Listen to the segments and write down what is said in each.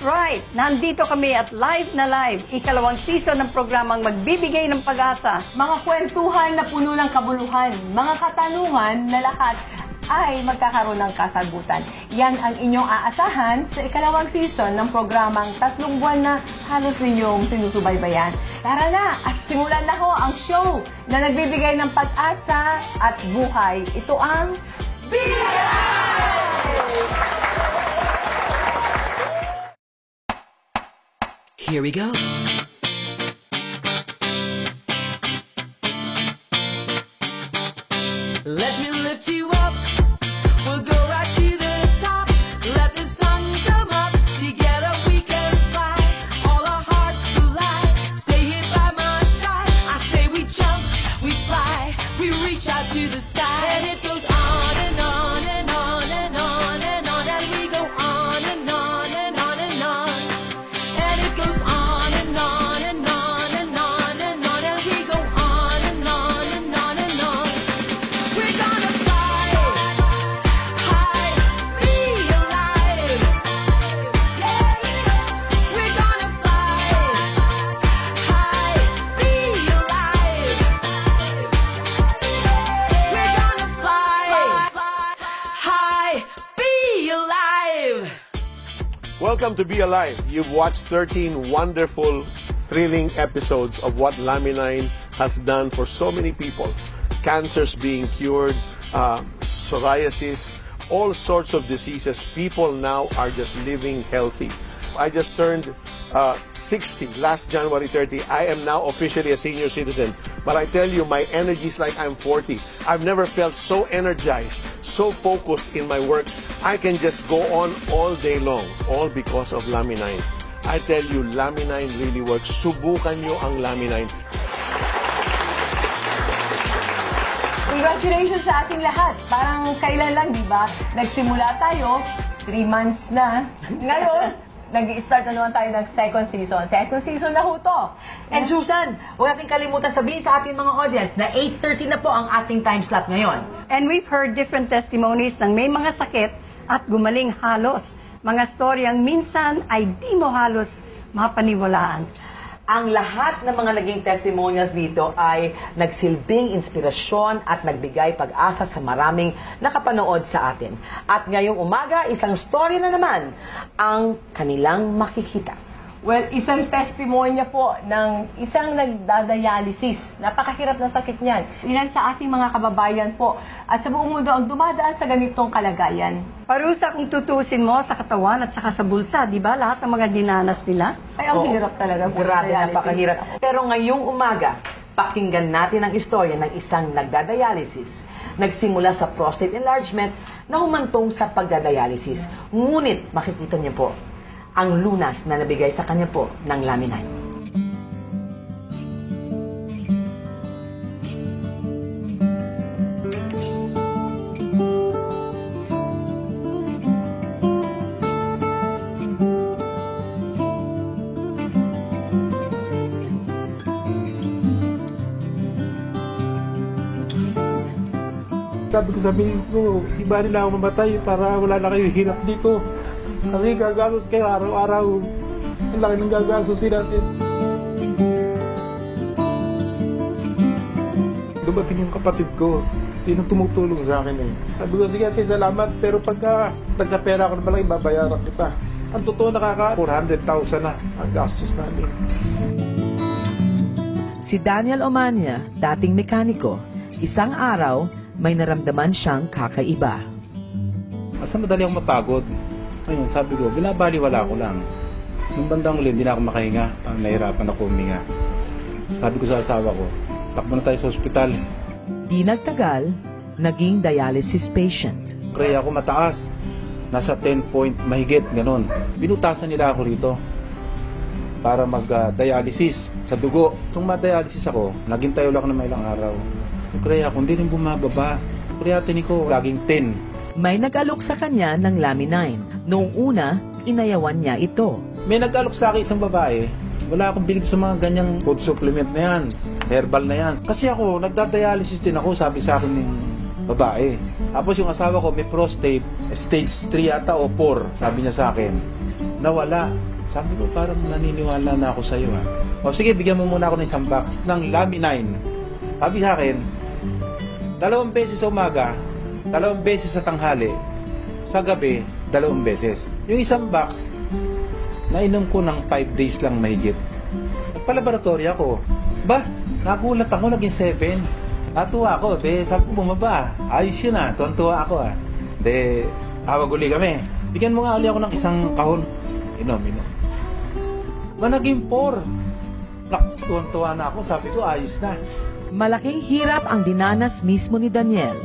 right! Nandito kami at live na live, ikalawang season ng programang magbibigay ng pag-asa. Mga kwentuhan na puno ng kabuluhan, mga katanungan na lahat ay magkakaroon ng kasagutan. Yan ang inyong aasahan sa ikalawang season ng programang 3 buwan na halos ninyong sinusubaybayan. Tara na at simulan na ho ang show na nagbibigay ng pag-asa at buhay. Ito ang Be Alive! Here we go. Let me lift you up. We'll go right to the top. Let the sun come up. Together we can fly. All our hearts collide. Stay here by my side. I say we jump, we fly, we reach out to the sky. And it goes on and on and on and on and on. And we go on and on and on and on. And it goes on and on and on and on and on. And we go on and on and on and on. We're gonna fly high, be alive. Yeah, we're gonna fly high, be alive. We're gonna fly high, be alive. Welcome to Be Alive. You've watched 13 wonderful, thrilling episodes of what Laminin has done for so many people. Cancers being cured, psoriasis, all sorts of diseases. People now are just living healthy. I just turned 60 last January 30. I am now officially a senior citizen. But I tell you, my energy is like I'm 40. I've never felt so energized, so focused in my work. I can just go on all day long, all because of Laminin. I tell you, Laminin really works. Subukan nyo ang Laminin. Congratulations sa ating lahat. Parang kailan lang, di ba? Nagsimula tayo, 3 months na. Ngayon, nag-start na naman tayo ng second season. Second season na ho to. And Susan, huwag natin kalimutan sabihin sa ating mga audience na 8:30 na po ang ating time slot ngayon. And we've heard different testimonies ng may mga sakit at gumaling halos. Mga storyang minsan ay di mo halos mapaniwalaan. Ang lahat ng mga naging testimonials dito ay nagsilbing inspirasyon at nagbigay pag-asa sa maraming nakapanood sa atin. At ngayong umaga, isang story na naman ang kanilang makikita. Well, isang testimonya po ng isang nagdadialysis. Napakahirap na sakit niyan. Ilan sa ating mga kababayan po at sa buong mundo ang dumadaan sa ganitong kalagayan. Parusa kung tutusin mo sa katawan at saka sa bulsa, di ba? Lahat ng mga dinanas nila. Ay, ang hirap talaga po. Grabe, napakahirap. Pero ngayong umaga, pakinggan natin ang istorya ng isang nagdadialysis. Nagsimula sa prostate enlargement na humantong sa pagdadialysis. Ngunit makikita niyo po ang lunas na nabigay sa kanya po ng Laminin. Sabihin ko, iba rin ako mamatay para wala na kayo hirap dito. Kasi gagasos kayo araw-araw. Ang laki ng gagasosin natin. Dumating yung kapatid ko. Hindi nang tumutulong sa akin eh. Sabi ko, sige ate, salamat. Pero pagka nagkapera ko na pala, ibabayaran kita. Ang totoo nakaka 400,000 na ang gastos namin. Si Daniel Omania, dating mekaniko, isang araw may naramdaman siyang kakaiba. Asa madali akong mapagod. Ayun, sabi ko, binabaliwala ko lang. Nung bandang uli, hindi na ako makahinga. Nahirapan ako huminga. Sabi ko sa asawa ko, takbo na tayo sa ospital. Di nagtagal, naging dialysis patient. Kaya ako mataas. Nasa 10 point mahigit, ganun. Binutasan nila ako rito para mag-dialysis sa dugo. Itong ma-dialysis ako, naghintay ulit ako ng ilang araw. Kaya ako, hindi rin bumababa. Creatinine ko, laging 10. May nag-alok sa kanya ng Laminin. Noong una, inayawan niya ito. May nag-alok sa akin isang babae. Wala akong bilib sa mga ganyang food supplement na yan. Herbal na yan. Kasi ako, nagda-dialysis din ako, sabi sa akin ng babae. Tapos yung asawa ko may prostate, stage 3 yata o 4, sabi niya sa akin. Nawala. Sabi ko, parang naniniwala na ako sa'yo ha. O sige, bigyan mo muna ako ng isang box ng Laminine. Sabi sa akin, 2 beses sa umaga, 2 beses sa tanghali, sa gabi, 2 beses. Yung isang box, nainom ko ng 5 days lang mahigit. Nagpa-laboratory ako. Ba, nagulat ako, naging 7. Natuwa ako, sabi ko bumaba. Ayos yun ha, tuwan-tuwa ako ha. Tawag uli kami. Bigyan mo nga uli ako ng isang kahon. Inom. Naging 4. Tuwan-tuwa na ako, sabi ko ayos na. Malaking hirap ang dinanas mismo ni Daniel.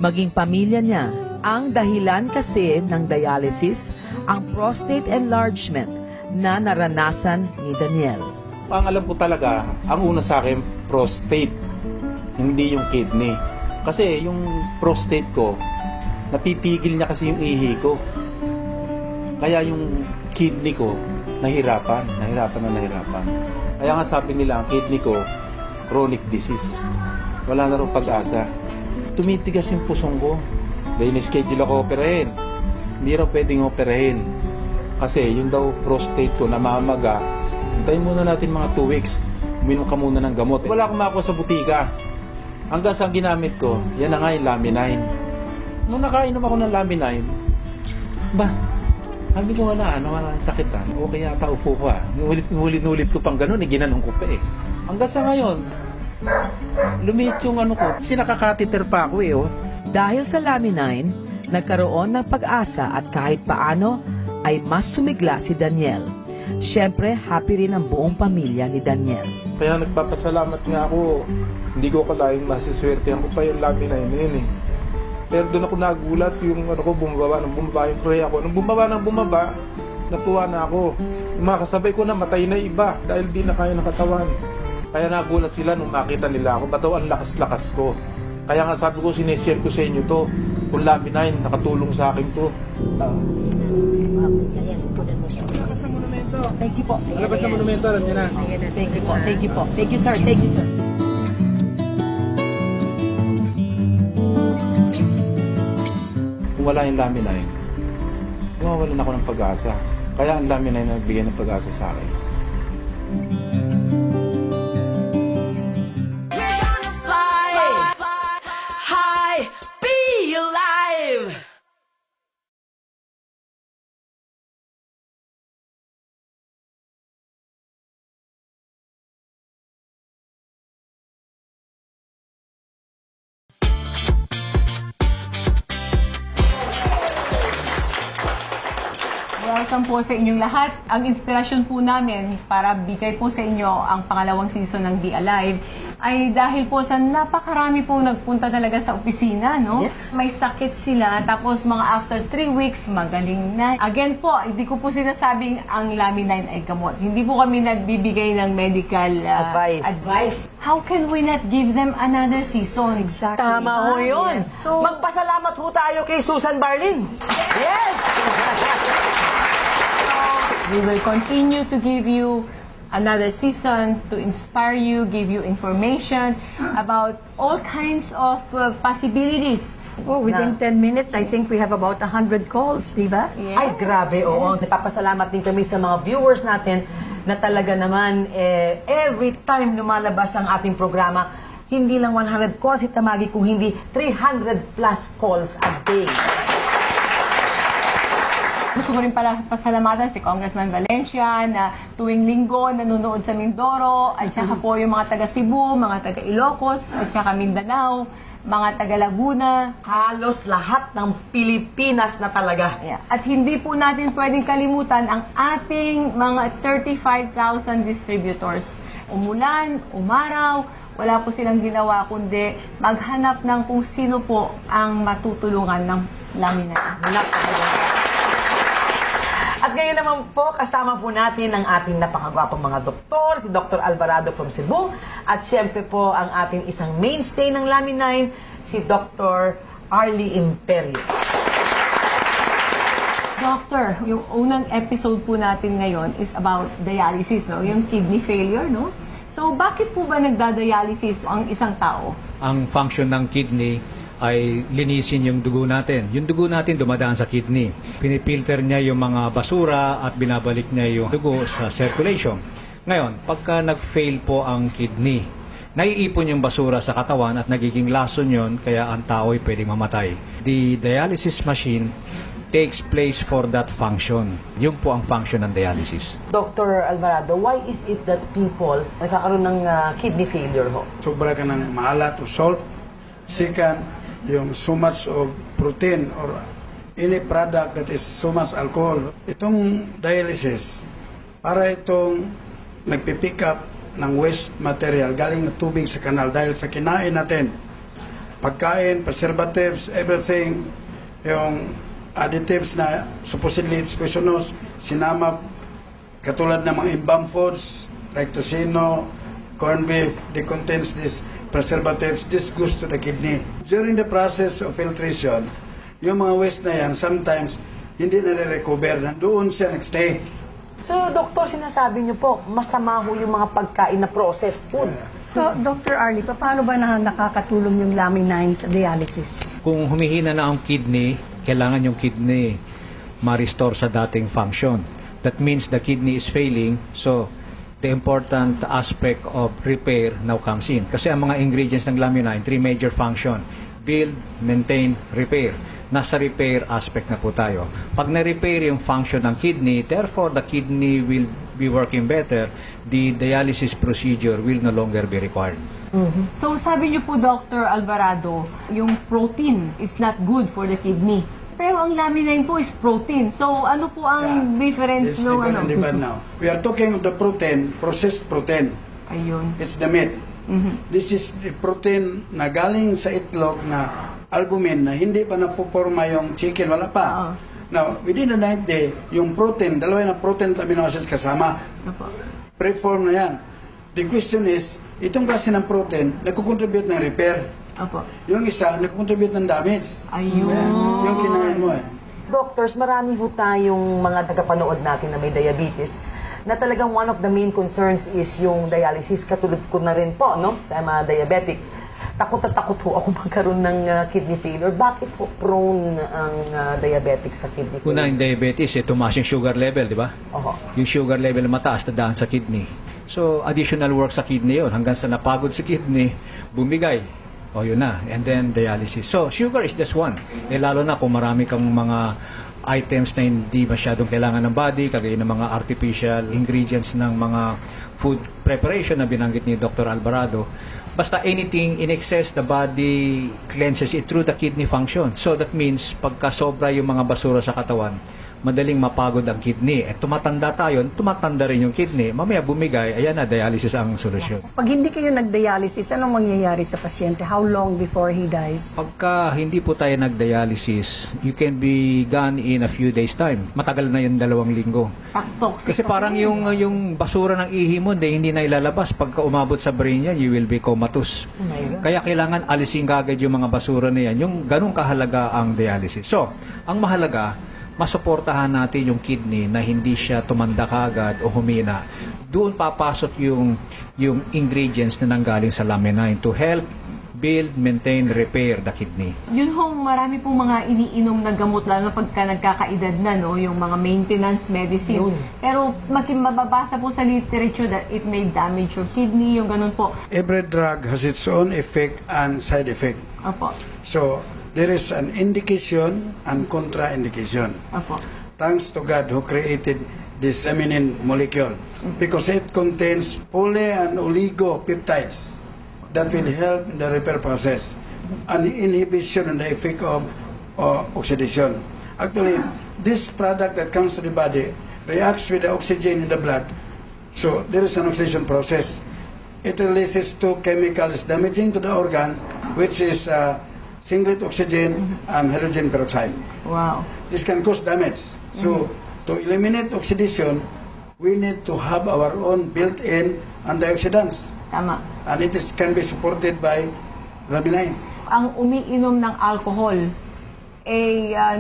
Maging pamilya niya, ang dahilan kasi ng dialysis, ang prostate enlargement na naranasan ni Daniel. Ang alam ko talaga, ang una sa akin, prostate, hindi yung kidney. Kasi yung prostate ko, napipigil niya kasi yung ihi ko. Kaya yung kidney ko, nahirapan. Kaya nga sabi nila, ang kidney ko, chronic disease. Wala na rin pag-asa. Tumitigas yung pusong ko. Dahil in-schedule ako operahin. Hindi raw pwedeng operahin. Kasi yun daw prostate ko, namamaga. Hintayin muna natin mga 2 weeks. Uminom ka muna ng gamot. Wala akong makuha sa butika. Hanggang sa ginamit ko, yan na nga yung Laminine. Nung nakainom ako ng Laminine, sabi ko wala sakit ha. Okay yata upo ko ha. Ulit ko pang ganun, ginanong ko pa eh. Hanggang sa ngayon, lumiit yung ko. Sinakakatiter pa ako eh. Dahil sa Laminine, nagkaroon ng pag-asa at kahit paano ay mas sumigla si Daniel. Siyempre, happy rin ang buong pamilya ni Daniel. Kaya nagpapasalamat nga ako. Hindi ko kalaing masiswerte ako pa yung Laminine na yun eh. Pero doon ako nagulat yung bumaba yung pray ako. Nung bumaba, natuwa na ako. Yung mga kasabay ko na matay na iba dahil di na kaya ng katawan. Kaya nagulat sila nung makita nila ako. Ba't ang lakas-lakas ko? Kaya nga sabi ko, sineshare ko sa inyo to. Kung Laminine, nakatulong sa akin to. Labas ng monumento. Thank you po. Labas ng monumento, alam niyo na. Thank you po. Thank you po. Thank you, sir. Thank you, sir. Kung wala yung Laminine, mawawalan ako ng pag-asa. Kaya ang Laminine na nagbigay ng pag-asa sa akin. We're gonna fly high, be alive. Welcome po sa inyong lahat. Ang inspirasyon po namin para bigay po sa inyo ang pangalawang season ng Be Alive ay dahil po sa napakarami pong nagpunta talaga sa opisina, no? Yes. May sakit sila, tapos mga after 3 weeks, magaling na. Again po, hindi ko po sinasabing ang Laminine ay gamot. Hindi po kami nagbibigay ng medical advice. How can we not give them another season? Exactly. Tama ho yun. Yes. So- Magpasalamat ho tayo kay Susan Barlin. Yes! We will continue to give you another season to inspire you, give you information about all kinds of possibilities. Oh, within 10 minutes, I think we have about 100 calls, di ba? Yes. Ay, grabe, oo. Napapasalamat din kami sa mga viewers natin na talaga naman, every time lumalabas ang ating programa, hindi lang 100 calls si Tamagi, kung hindi 300 plus calls a day. Gusto ko rin pala pasalamatan si Congressman Valencia na tuwing linggo nanonood sa Mindoro, at saka po yung mga taga Cebu, mga taga Ilocos, at saka Mindanao, mga taga Laguna. Halos lahat ng Pilipinas na talaga. Yeah. At hindi po natin pwedeng kalimutan ang ating mga 35,000 distributors. Umulan, umaraw, wala po silang ginawa kundi maghanap ng kung sino po ang matutulungan ng Laminine. At ngayon naman po, kasama po natin ang ating napakagwapong mga doktor, si Dr. Alvarado from Cebu, at siyempre po ang ating isang mainstay ng Laminine, si Dr. Arlie Imperio. Doctor, yung unang episode po natin ngayon is about dialysis, no? Yung kidney failure, no? So, bakit po ba nagda-dialysis ang isang tao? Ang function ng kidney ay linisin yung dugo natin. Yung dugo natin dumadaan sa kidney. Pinipilter niya yung mga basura at binabalik niya yung dugo sa circulation. Ngayon, pagka nag-fail po ang kidney, naiipon yung basura sa katawan at nagiging lason yun, kaya ang tao ay pwedeng mamatay. The dialysis machine takes place for that function. Yun po ang function ng dialysis. Dr. Alvarado, why is it that people nagkakaroon ng kidney failure ho? Sobra ka ng maalat o salt. Second, yung so much of protein or any product that is so much alcohol. Itong dialysis, para itong nagpipick up ng waste material galing na tubig sa kanal dahil sa kinain natin. Pagkain, preservatives, everything, yung additives na supposedly it's poisonous, sinama katulad ng mga embalmed foods like tocino, corned beef, they contains these preservatives. This goes to the kidney. During the process of filtration, yung mga waste na yan, sometimes hindi na-recover. Nandoon siya nagstay. So, Doktor, sinasabi niyo po, masama ho yung mga pagkain na processed food. So, Dr. Arlie, paano ba nakakatulong yung laminine sa dialysis? Kung humihina na ang kidney, kailangan yung kidney ma-restore sa dating function. That means the kidney is failing, so the important aspect of repair now comes in. Kasi ang mga ingredients ng laminine, 3 major function: build, maintain, repair. Nasa repair aspect na po tayo. Pag na-repair yung function ng kidney, therefore the kidney will be working better, the dialysis procedure will no longer be required. So sabi niyo po, Dr. Alvarado, yung protein is not good for the kidney. Pero ang laminine po is protein. So ano po ang difference It's different and different now. We are talking of the protein, processed protein. Ayun. It's the meat. This is the protein na galing sa itlog na albumin na hindi pa napuporma yung chicken, wala pa. Now, within the 9th day, yung protein, dalawa na protein at amino acids kasama. Preform na yan. The question is, itong klase ng protein, nagkukontribute ng repair. Yung isa, nagkukontribute ng damage. Ayun. Yung kinain mo eh. Doctors, marami ho tayong mga tagapanood natin na may diabetes na talagang one of the main concerns is yung dialysis. Katulad ko na rin po, no? Sa mga diabetic. Takot na takot ho ako magkaroon ng kidney failure. Bakit ho prone ang diabetic sa kidney failure? Una, yung diabetes, tumaas yung sugar level, di ba? Yung sugar level mataas, tadaan sa kidney. So, additional work sa kidney yun. Hanggang sa napagod sa kidney, bumigay. O yun na. And then, dialysis. So, sugar is just one. Lalo na kung marami kang mga items na hindi masyadong kailangan ng body, kagaya ng mga artificial ingredients ng mga food preparation na binanggit ni Dr. Alvarado. Basta anything in excess, the body cleanses it through the kidney function. So that means, pagka sobra yung mga basura sa katawan, madaling mapagod ang kidney. At tumatanda tayo, tumatanda rin yung kidney. Mamaya bumigay, ayan na, dialysis ang solusyon. Pag hindi kayo nag-dialysis, anong mangyayari sa pasyente? How long before he dies? Pagka hindi po tayo nag-dialysis, you can be gone in a few days time. Matagal na yung 2 linggo. Kasi parang yung basura ng ihi mo, hindi na ilalabas. Pagka umabot sa brain yan, you will be comatose. Kaya kailangan alisin kagad yung mga basura na yan. Yung ganun kahalaga ang dialysis. So, ang mahalaga, masuportahan natin yung kidney na hindi siya tumanda kagad o humina. Doon papasok yung ingredients na nanggaling sa laminine to help build, maintain, repair the kidney. Yun hong marami pong mga iniinom na gamot, lalo pagka nagkakaedad na, no? Yung mga maintenance medicine. Pero mababasa po sa literature that it may damage your kidney, yung ganun po. Every drug has its own effect and side effect. So, there is an indication and contraindication. Thanks to God who created this feminine molecule, because it contains poly and oligopeptides that will help in the repair process and the inhibition and the effect of oxidation. Actually, this product that comes to the body reacts with the oxygen in the blood, so there is an oxidation process. It releases 2 chemicals damaging to the organ, which is singlet oxygen and hydrogen peroxide. This can cause damage. So, to eliminate oxidation, we need to have our own built-in antioxidants. And it can be supported by laminine. Ang umiinom ng alcohol,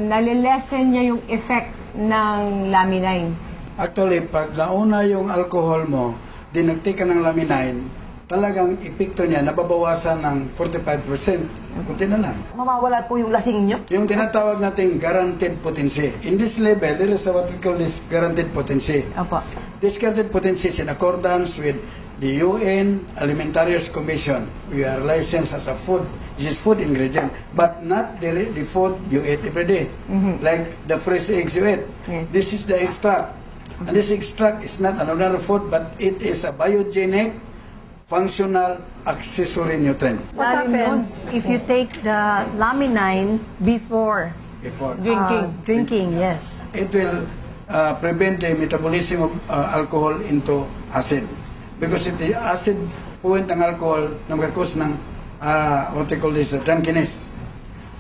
nalilesen niya yung effect ng laminine. Actually, pag nauna yung alcohol mo, dinagti ka ng laminine, talagang epekto niya nababawasan ng 45%. Kunti na lang. Mawawala po yung lasing nyo? Yung tinatawag nating guaranteed potency. In this level, there is what we call this guaranteed potency. Opo. This guaranteed potency is in accordance with the UN Alimentarius Commission. We are licensed as a food. This is food ingredient, but not the food you eat every day. Like the fresh eggs you eat. Yes. This is the extract. And this extract is not another food, but it is a biogenic, functional, accessory nutrient. What happens if you take the laminine before Before. drinking? Yes. It will prevent the metabolism of alcohol into acid. Because the acid point ng alcohol na mag-cause ng what they call this, drunkenness.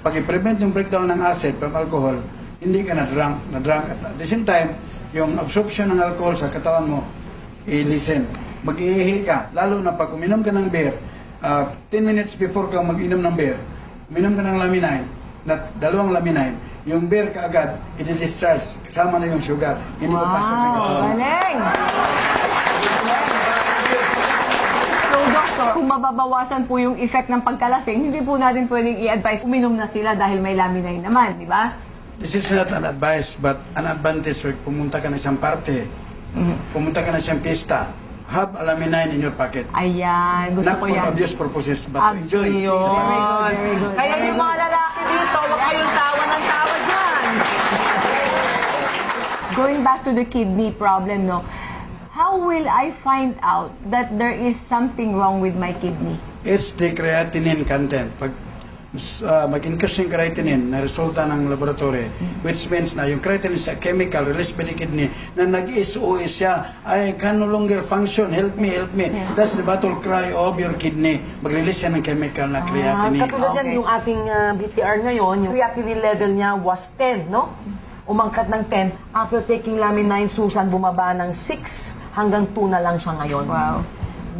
Pag i-prevent yung breakdown ng acid from alcohol, hindi ka na-drunk. At the same time, yung absorption ng alcohol sa katawan mo, i-listen. Mag-iihi ka, lalo na pag uminom ka ng beer, 10 minutes before ka mag-inom ng beer, uminom ka ng laminine, dalawang laminine, yung beer kaagad, i-discharge, kasama na yung sugar, hindi papasok na katawan. Galing! So, Doctor, kung mababawasan po yung effect ng pagkalasing, hindi po natin pwedeng i-advise uminom na sila dahil may laminine naman, di ba? This is not an advice, but an advantage. Pumunta ka na isang party, pumunta ka na isang pista, have a laminine in your pocket. Ayan, gusto Not ko for yan. obvious purposes, but to enjoy. Yun. Very good. Kaya yung mga lalaki dito, huwag kayong tawa ng tawa dyan. Going back to the kidney problem, no, how will I find out that there is something wrong with my kidney? It's the creatinine content. Pag mag-increase yung creatinine na resulta ng laboratory, which means na yung creatinine is a chemical released by the kidney na nag-SOS siya, I can no longer function, help me, help me. That's the battle cry of your kidney. Mag-release siya ng chemical na creatinine. Katulad yan, yung ating BTR ngayon, yung creatinine level niya was 10, no? Umangkat ng 10. After taking laminine, Susan, bumaba ng 6 hanggang 2 na lang siya ngayon. Wow.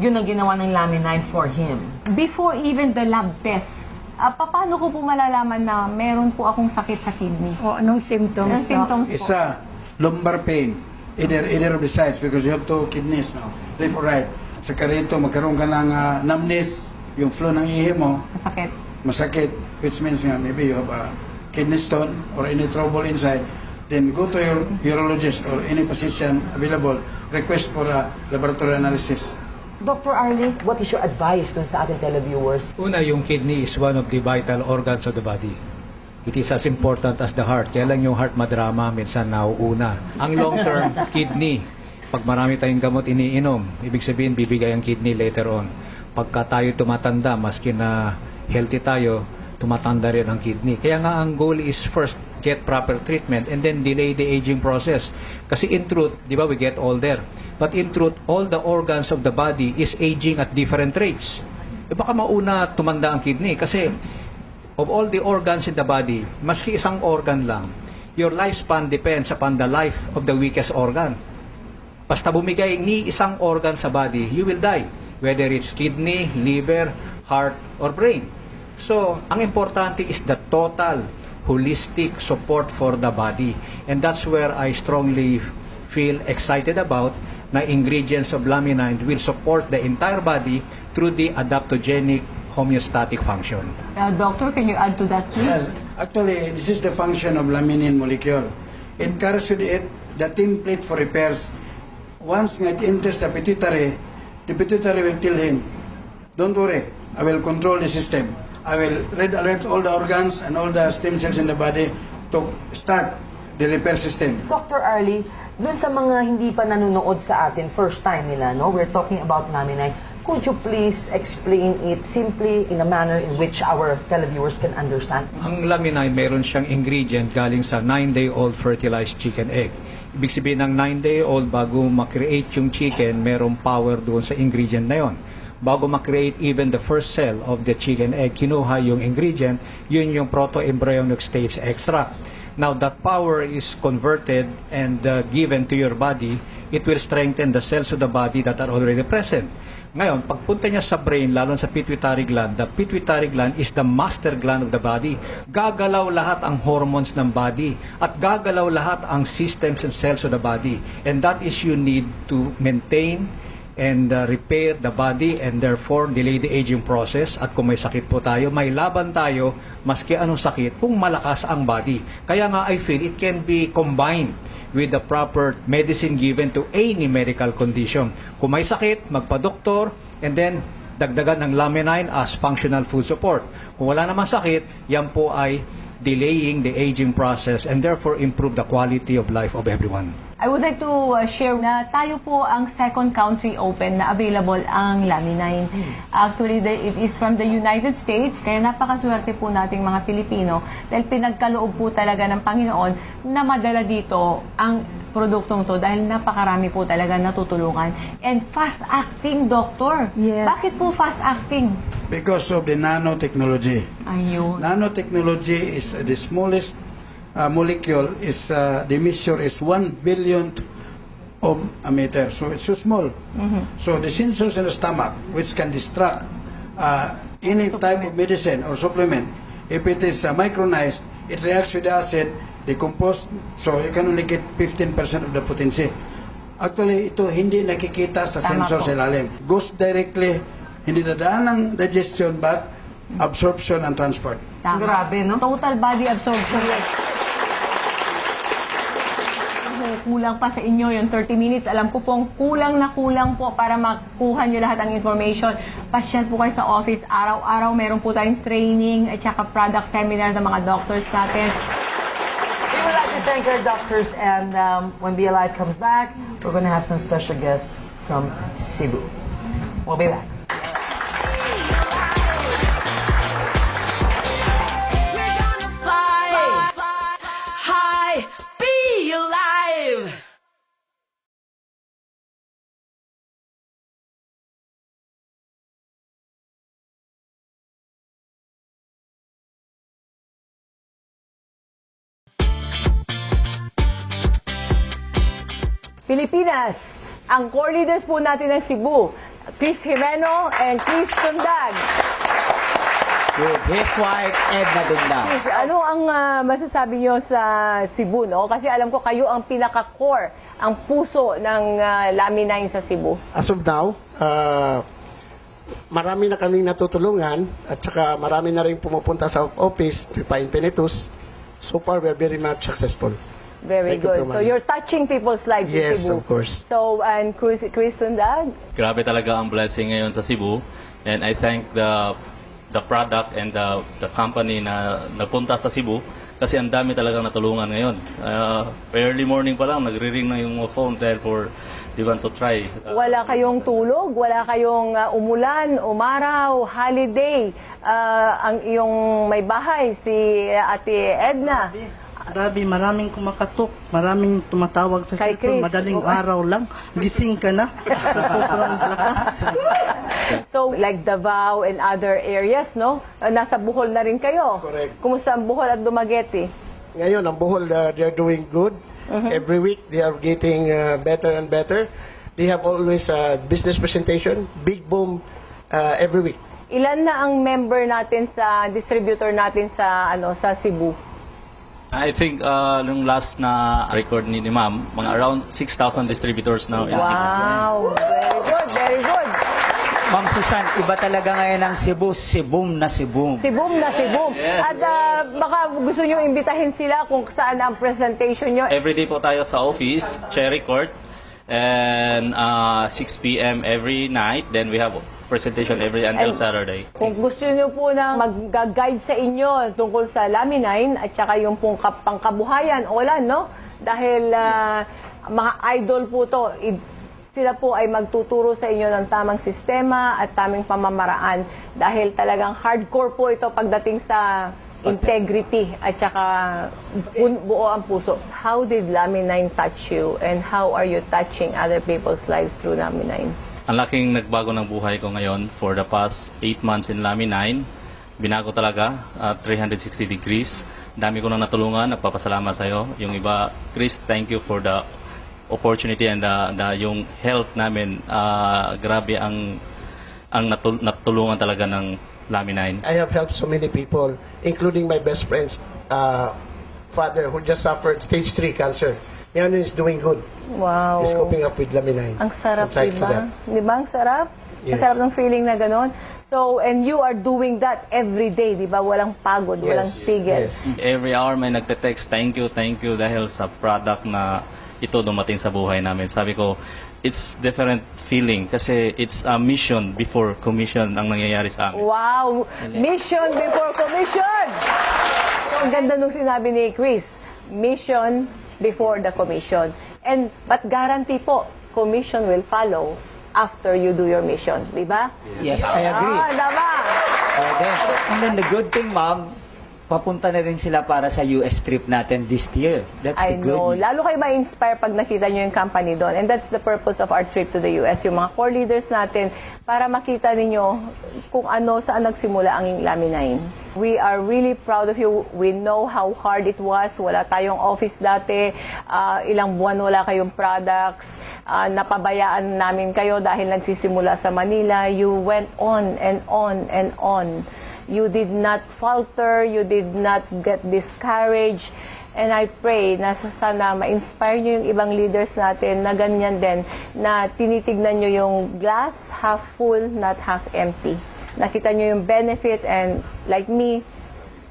Yun ang ginawa ng laminine for him. Before even the lab test, paano ko po malalaman na meron po akong sakit sa kidney? O anong symptoms? Anong symptoms po? Isa, lumbar pain. Either of the sides because you have two kidneys now, left or right. Saka rito, magkaroon ka ng numbness, yung flow ng ihi mo, Masakit. masakit, which means nga maybe you have a kidney stone or any trouble inside, then go to your urologist or any physician available, request for a laboratory analysis. Dr. Arlie, what is your advice dun sa ating televiewers? Una, yung kidney is one of the vital organs of the body. It is as important as the heart. Kaya lang yung heart madrama, minsan nauuna. Ang long-term kidney, pag marami tayong gamot iniinom, ibig sabihin bibigay ang kidney later on. Pagka tayo tumatanda, maski na healthy tayo, tumatanda rin ang kidney. Kaya nga ang goal is first, get proper treatment and then delay the aging process. Kasi in truth, di ba, we get older. But in truth, all the organs of the body is aging at different rates. E baka mauna tumanda ang kidney kasi of all the organs in the body, maski isang organ lang, your lifespan depends upon the life of the weakest organ. Basta bumigay ni isang organ sa body, you will die. Whether it's kidney, liver, heart, or brain. So, ang importante is the total holistic support for the body. And that's where I strongly feel excited about na ingredients of laminine will support the entire body through the adaptogenic homeostatic function. Doctor, can you add to that, please? Yes, actually, this is the function of laminin molecule. It carries with it the template for repairs. Once it enters the pituitary will tell him, don't worry, I will control the system. I will red alert all the organs and all the stem cells in the body to start the repair system. Dr. Arlie, dun sa mga hindi pa nanonood sa atin, first time nila, no? We're talking about laminine. Could you please explain it simply in a manner in which our televiewers can understand? Ang laminine, meron siyang ingredient galing sa 9-day-old fertilized chicken egg. Ibig sabihin ng 9-day-old, bago ma-create yung chicken, merong power doon sa ingredient na yon. Bago ma-create even the first cell of the chicken egg, kinuha yung ingredient, yun yung proto-embryonic stage extract. Now, that power is converted and given to your body. It will strengthen the cells of the body that are already present. Ngayon, pagpunta niya sa brain, lalo sa pituitary gland, the pituitary gland is the master gland of the body. Gagalaw lahat ang hormones ng body at gagalaw lahat ang systems and cells of the body. And that is you need to maintain and repair the body and therefore delay the aging process. At kung may sakit po tayo, may laban tayo maski anong sakit kung malakas ang body. Kaya nga I feel it can be combined with the proper medicine given to any medical condition. Kung may sakit, magpa-doktor, and then dagdagan ng Laminin as functional food support. Kung wala namang sakit, yan po ay delaying the aging process and therefore improve the quality of life of everyone. I would like to share na tayo po ang second country open na available ang Laminin. Actually, it is from the United States, kaya napakaswerte po nating mga Pilipino dahil pinagkaloob po talaga ng Panginoon na madala dito ang produktong to dahil napakarami po talaga natutulungan. And fast-acting, Doctor. Yes. Bakit po fast-acting? Because of the nanotechnology. Ayun. Nanotechnology is the smallest molecule, is the measure is 1 billionth of a meter. So it's so small. So the sensors in the stomach, which can distract any type of medicine or supplement, if it is micronized, it reacts with the acid, decompose, so you can only get 15% of the potency. Actually, ito hindi nakikita sa sensor sa ilalim. Goes directly, hindi dadaan ng digestion but absorption and transport. Tama. Grabe, no? Total body absorption. Kulang pa sa inyo yung 30 minutes. Alam ko pong kulang na kulang po para makuha nyo lahat ang information. Pasyal po kayo sa office. Araw-araw meron po tayong training at saka product seminar ng mga doctors natin. We would like to thank our doctors, and when Be Alive comes back, we're going to have some special guests from Cebu. We'll be back. We're gonna fly high, be alive. Pilipinas, ang core leaders po natin ng Cebu, Chris Jimeno and Chris Tundag. With his wife, Edna Dundang. Chris, ano ang masasabi nyo sa Cebu, no? Kasi alam ko kayo ang pinaka-core, ang puso ng Laminin sa Cebu. As of now, marami na kaming natutulungan at saka marami na rin pumupunta sa office to find Penitus. So far, we are very much successful. Very Thank you, good. Ma'am. So you're touching people's lives Yes, in Cebu. of course. So, and Chris Tundag? Grabe talaga ang blessing ngayon sa Cebu. And I thank the product and the company na nagpunta sa Cebu kasi ang dami talagang natulungan ngayon. Early morning pa lang, nagre-ring na yung phone dahil for they want to try. Wala kayong tulog, wala kayong umulan, umaraw, holiday. Ang iyong may bahay, si Ate Edna. Grabe, maraming kumakatok, maraming tumatawag sa Kay cellphone, Chris. madaling araw lang, gising ka na sa sobrang lakas. So, like Davao and other areas, no? Nasa Bohol na rin kayo. Correct. Kumusta ang Bohol at Dumaguete? Ngayon, ang Bohol, they're doing good. Every week, they are getting better and better. They have always a business presentation, big boom every week. Ilan na ang member natin sa distributor natin sa sa Cebu? I think nung last na record ni Ma'am, mga around 6,000 distributors now in Cebu. Wow, very good, very good. Ma'am Susan, iba talaga ngayon ang Cebu, Cebum na Cebum. Sibum na sibum. At baka gusto nyo imbitahin sila kung saan ang presentation nyo. Everyday po tayo sa office, Cherry Court, and 6 p.m. every night. Then we have presentation every until Saturday. Kung gusto nyo po na mag-guide sa inyo tungkol sa Laminin at saka yung pong pangkabuhayan, wala, no? Dahil mga idol po to, sila po ay magtuturo sa inyo ng tamang sistema at tamang pamamaraan dahil talagang hardcore po ito pagdating sa integrity at saka buo ang puso. How did Laminin touch you and how are you touching other people's lives through Laminin? Ang laking nagbago ng buhay ko ngayon for the past 8 months in Laminin. Binago talaga, 360 degrees. Dami ko nang natulungan, nagpapasalamat sa iyo. Yung iba, Chris, thank you for the opportunity and yung health namin. Grabe ang natulungan talaga ng Laminin. I have helped so many people, including my best friend's father who just suffered stage 3 cancer. Mianon is doing good. Wow. He's coping up with Laminine. Ang sarap, And thanks to diba? that. Di ba? Ang sarap. Ang Yes. sarap ng feeling na gano'n. So, and you are doing that every day, di ba? Walang pagod, walang tigil. Every hour may nagte-text, thank you dahil sa product na ito dumating sa buhay namin. Sabi ko, it's different feeling kasi it's a mission before commission ang nangyayari sa amin. Wow! Mission before commission! So, ang ganda nung sinabi ni Chris. Mission before the commission. But guarantee po, commission will follow after you do your mission. Di ba? Yes, I agree. Tama. And then the good thing, ma'am, papunta na rin sila para sa US trip natin this year. That's I the good know. news. Lalo kayo ma-inspire pag nakita nyo yung company doon. And that's the purpose of our trip to the US. Yung mga core leaders natin para makita ninyo kung ano, saan nagsimula ang Laminine. We are really proud of you. We know how hard it was. Wala tayong office dati. Ilang buwan wala kayong products. Napabayaan namin kayo dahil nagsisimula sa Manila. You went on and on and on. You did not falter, you did not get discouraged. And I pray na sana ma-inspire nyo yung ibang leaders natin na ganyan din, na tinitignan nyo yung glass half full, not half empty. Nakita nyo yung benefit and like me,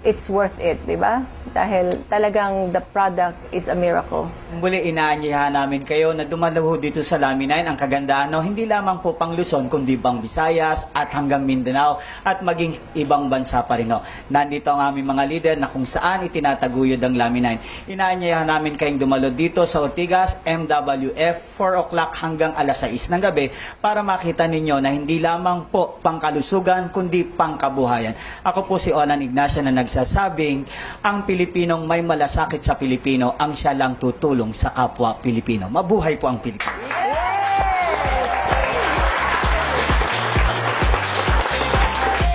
it's worth it, di ba? Dahil talagang the product is a miracle. Muli, inaanyayahan namin kayo na dumalaw dito sa Laminine. Ang kagandaan, no, hindi lamang po pang Luzon, kundi pang Visayas at hanggang Mindanao at maging ibang bansa pa rin. No. Nandito ang aming mga leader na kung saan itinataguyod ang Laminine. Inaanyayahan namin kayong dumalo dito sa Ortigas, MWF, 4 o'clock hanggang alas 6 ng gabi para makita ninyo na hindi lamang po pangkalusugan, kundi pangkabuhayan. Ako po si Onan Ignacio na nagsasabing ang Pilipinong may malasakit sa Pilipino ang siya lang tutulong sa kapwa Pilipino. Mabuhay po ang Pilipino.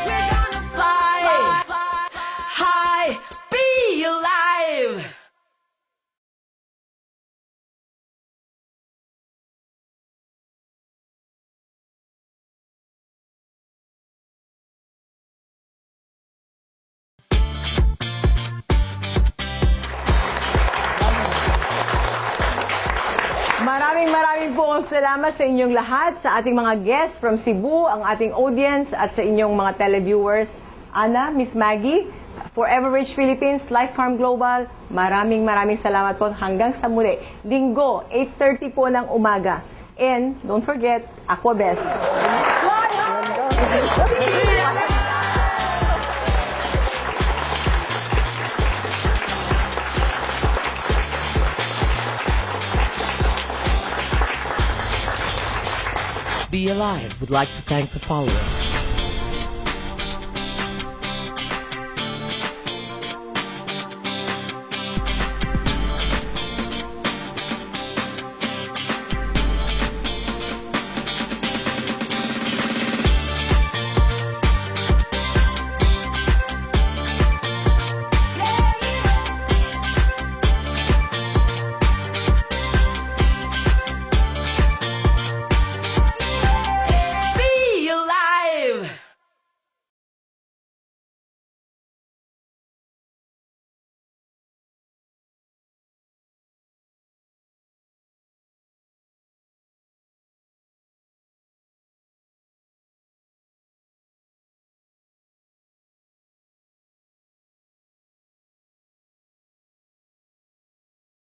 We're gonna fly high, be alive. Maraming po salamat sa inyong lahat, sa ating mga guests from Cebu, ang ating audience at sa inyong mga televiewers. Ana, Miss Maggie, Forever Rich Philippines, Life Farm Global, maraming salamat po hanggang sa muli. Linggo, 8:30 po ng umaga. And don't forget, Aquabest. Be Alive would like to thank the following: